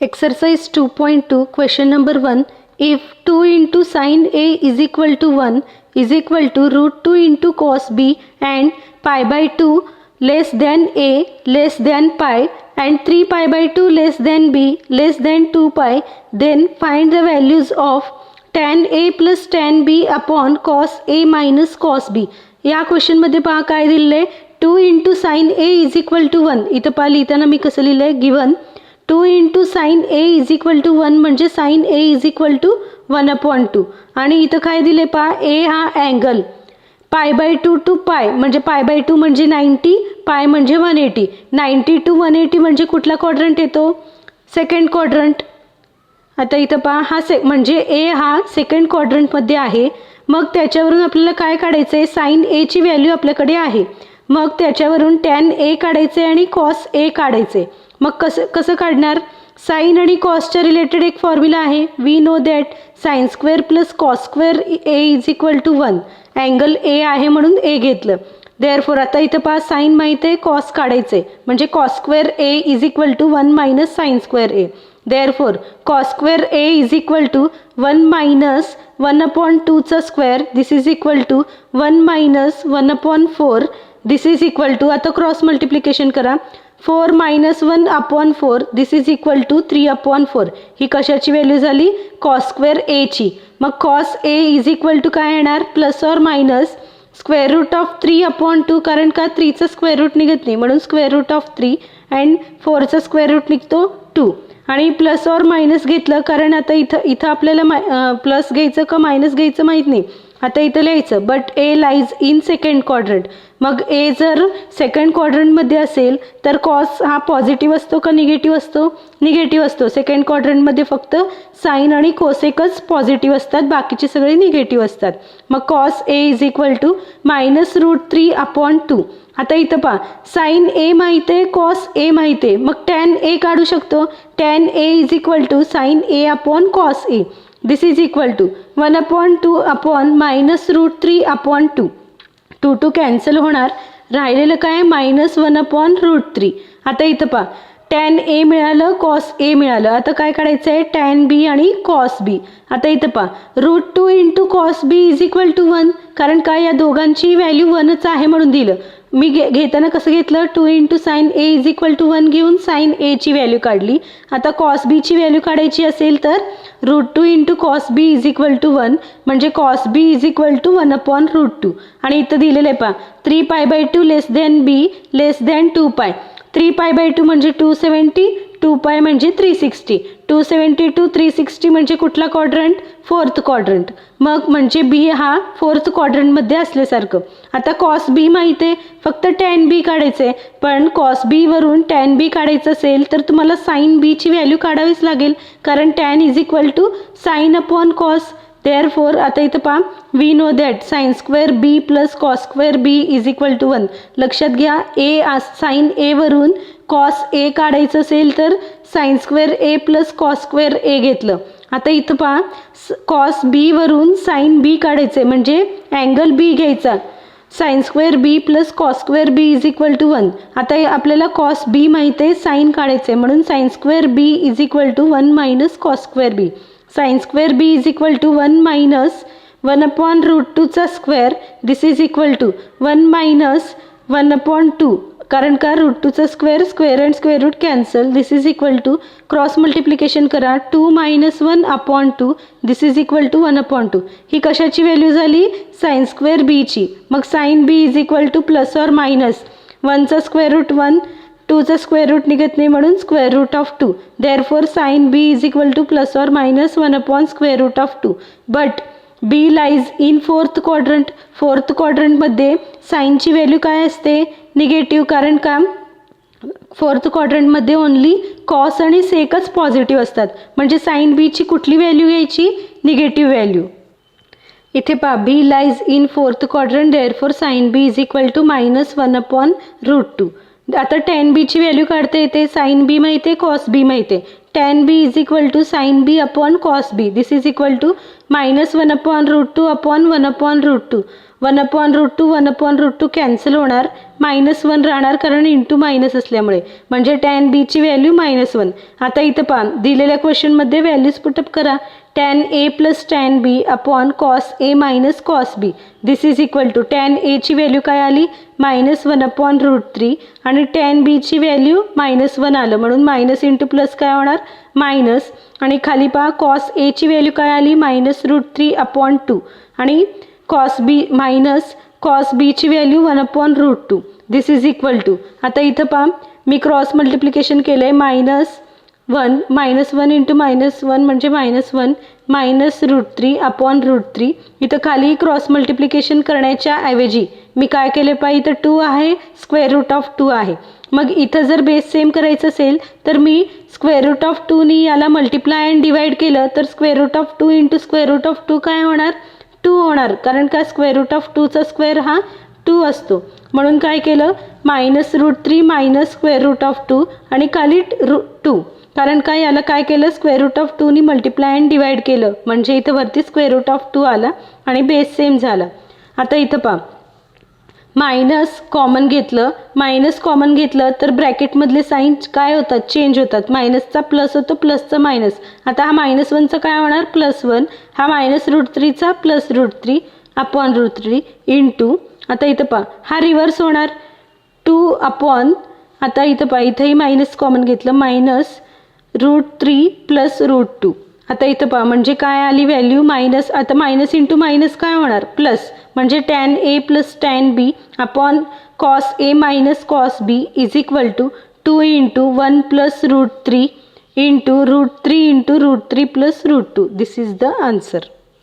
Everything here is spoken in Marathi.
Exercise 2.2 question number 1. If 2 into sin A is equal to 1 is equal to root 2 into cos B and pi by 2 less than A less than pi and 3 pi by 2 less than B less than 2 pi, then find the values of tan A plus tan B upon cos A minus cos B. या क्वेश्चन मध्ये पहा काय दिलेलं आहे, 2 into sin A is equal to 1. इथं पहा लिहिताना मी कसं लिहिलं आहे, given 2 into sin A is equal to 1 म्हणजे sin A is equal to 1/2 आणि इथं काय दिले पहा, A हा अँगल पाय बाय 2 टू पाय म्हणजे पाय बाय 2 म्हणजे 90, पाय म्हणजे 180. 90 to 180 म्हणजे कुठला क्वाड्रंट येतो, सेकंड क्वाड्रंट. आता इथं पहा हा म्हणजे ए हा सेकंड क्वाड्रंटमध्ये आहे. मग त्याच्यावरून आपल्याला काय काढायचं आहे, साइन ए ची व्हॅल्यू आपल्याकडे आहे. मग त्याच्यावरून टॅन ए काढायचे आणि कॉस ए काढायचे. मग कसं काढणार, साइन आणि कॉसच्या रिलेटेड एक फॉर्म्युला आहे. We know that sine square plus cos square A is equal to 1. Angle A आहे म्हणून ए घेतलं. देअरफॉर आता इथं पहा साइन माहिती आहे, कॉस काढायचे म्हणजे cos square A is equal to 1 minus sine square A. Therefore, cos square A is equal to 1 minus 1/2 चा square. This is equal to 1 minus 1/4. This is equal to, आता क्रॉस मल्टिप्लिकेशन करा, 4 minus 1/4. This is equal to 3/4. ही कशाची व्हॅल्यू झाली, cos स्क्वेअर A ची. मग cos A is equal to काय येणार, प्लस और मायनस स्क्वेअर रूट ऑफ 3/2. कारण का 3 चा स्क्वेअर रूट निघत नाही म्हणून स्क्वेअर रूट ऑफ 3 अँड 4 चा स्क्वेअर रूट निघतो 2. आणि प्लस और मायनस घेतलं कारण आता इथं आपल्याला प्लस घ्यायचं का मायनस घ्यायचं माहीत नाही. आता इथं लिहायचं, but A lies in second quadrant. मग ए जर सेकंड क्वाड्रंटमध्ये असेल तर कॉस हा पॉझिटिव्ह असतो का निगेटिव्ह असतो, निगेटिव्ह असतो. सेकंड क्वाड्रंटमध्ये फक्त साइन आणि कोसेकच पॉझिटिव्ह असतात, बाकीचे सगळे निगेटिव्ह असतात. मग cos A is equal to minus root 3/2. आता इथं पहा साइन ए माहिती आहे, कॉस ए माहिती आहे. मग टॅन ए काढू शकतो. Tan A is equal to sine A upon cos A. This is equal to 1/2 upon minus root 3/2. 2 2 cancel होणार, राहिलेलं काय मायनस 1/√3. आता इथं पहा टॅन ए मिळालं, कॉस ए मिळालं. आता काय काढायचं आहे, टॅन बी आणि कॉस बी. आता इथं पहा root 2 into cos B is equal to 1. कारण काय या दोघांची व्हॅल्यू 1च आहे म्हणून दिलं. मी घेताना कसं घेतलं, 2 into sine A is equal to 1 घेऊन साइन ए ची व्हॅल्यू काढली. आता कॉस बी ची व्हॅल्यू काढायची असेल तर root 2 into cos B is equal to 1 म्हणजे cos B is equal to 1/√2. आणि इथं दिलेलं आहे पहा 3 pi by 2 less than B less than 2 pi. 3 pi by 2 म्हणजे 270, 2 पाय म्हणजे 360. 270 to 360 म्हणजे कुठला क्वाड्रंट, फोर्थ क्वाड्रंट. मग म्हणजे बी हा फोर्थ क्वाड्रंटमध्ये असल्यासारखं. आता कॉस बी माहिती आहे, फक्त टॅन बी काढायचं आहे. पण कॉस बी वरून टॅन बी काढायचं असेल तर तुम्हाला साइन बी ची व्हॅल्यू काढावीच लागेल, कारण tan is equal to sine upon cos. Therefore आता इथं पहा we know that sine square B plus cos square B is equal to 1. लक्षात घ्या ए साइन ए वरून कॉस ए काढायचं असेल तर साइन स्क्वेअर ए प्लस कॉस स्क्वेअर ए घेतलं. आता इथं पहा कॉस बी वरून साइन बी काढायचे म्हणजे अँगल बी घ्यायचा. Sine square B plus cos square B is equal to 1. आता आपल्याला कॉस बी माहिती आहे, साइन काढायचे म्हणून sine square B is equal to 1 minus cos square B. Sine square B is equal to 1 minus 1/√2 चा square. This is equal to 1 minus 1/2. कारण का रूट 2 चा square, square and square root cancel. This is equal to cross multiplication करा 2 minus 1/2. This is equal to 1/2. ही कशाची व्हॅल्यू झाली, साइन स्क्वेअर बी ची. मग sine b is equal to plus और मायनस 1 चा स्क्वेअर रूट 1, 2 चा स्क्वेअर रूट निघत नाही म्हणून square root of 2. Therefore sine b is equal to plus और minus 1/√2. But b lies in fourth quadrant. Fourth क्वाड्रंटमध्ये साइनची व्हॅल्यू काय असते, निगेटिव्ह. कारण का फोर्थ क्वाड्रंटमध्ये ओनली कॉस आणि सेकच पॉझिटिव्ह असतात. म्हणजे साइन बी ची कुठली व्हॅल्यू घ्यायची, निगेटिव्ह व्हॅल्यू. इथे पहा b lies in fourth quadrant. Therefore sine b is equal to minus 1/√2. आता टॅन बी ची व्हॅल्यू काढता येते. साइन बी माहिती आहे, कॉस बी माहिती आहे. Tan B is equal to sine B upon cos B. This is equal to minus 1/√2 upon 1/√2. 1/√2 1/√2 cancel होणार, -1 राहणार कारण इंटू मायनस असल्यामुळे, म्हणजे tan b ची व्हॅल्यू -1. आता इथं पहा दिलेल्या क्वेश्चनमध्ये व्हॅल्यूज पुटअप करा. tan a plus tan b upon cos a minus cos b this is equal to tan a ची व्हॅल्यू काय आली -1/√3 आणि tan b ची व्हॅल्यू -1 आलं, म्हणून मायनस इंटू प्लस काय होणार मायनस, आणि खाली पहा cos a ची व्हॅल्यू काय आली -√3/2 आणि cos b minus cos b ची value 1/√2 this is equal to, आता इथं पहा मी क्रॉस मल्टिप्लिकेशन केलं आहे, -1 इंटू -1 म्हणजे -1 -√3/√3. इथं खाली क्रॉस मल्टिप्लिकेशन करण्याच्या ऐवजी मी काय केले पहा, इथं 2 आहे, √2 आहे. मग इथं जर बेस सेम करायचं असेल तर मी √2 नी याला मल्टिप्लाय अँड डिवाइड केलं तर √2 इंटू √2 काय होणार 2 होणार, कारण का √2 चा स्क्वेअर हा 2 असतो. म्हणून काय केलं -√3 मायनस √2 आणि खाली 2, कारण काय याला काय केलं √2 नी मल्टिप्लाय अँड डिवाइड केलं, म्हणजे इथं वरती √2 आला आणि बेस सेम झाला. आता इथं पहा मायनस कॉमन घेतलं तर ब्रॅकेटमधले साईन काय होतात चेंज होतात, मायनसचा प्लस होतो, प्लसचा मायनस. आता हा -1चा काय होणार +1, हा -√3चा +√3 अपॉन √3 इंटू, आता इथं पहा हा रिव्हर्स होणार 2 अपॉन, आता इथं पहा इथंही मायनस कॉमन घेतलं -√3 प्लस √2. आता इथं पहा म्हणजे काय आली व्हॅल्यू मायनस, आता मायनस इंटू मायनस काय होणार प्लस, म्हणजे tan a plus tan b upon cos a minus cos b is equal to 2 into 1 plus √3 into √3 into √3 plus √2. This is the answer.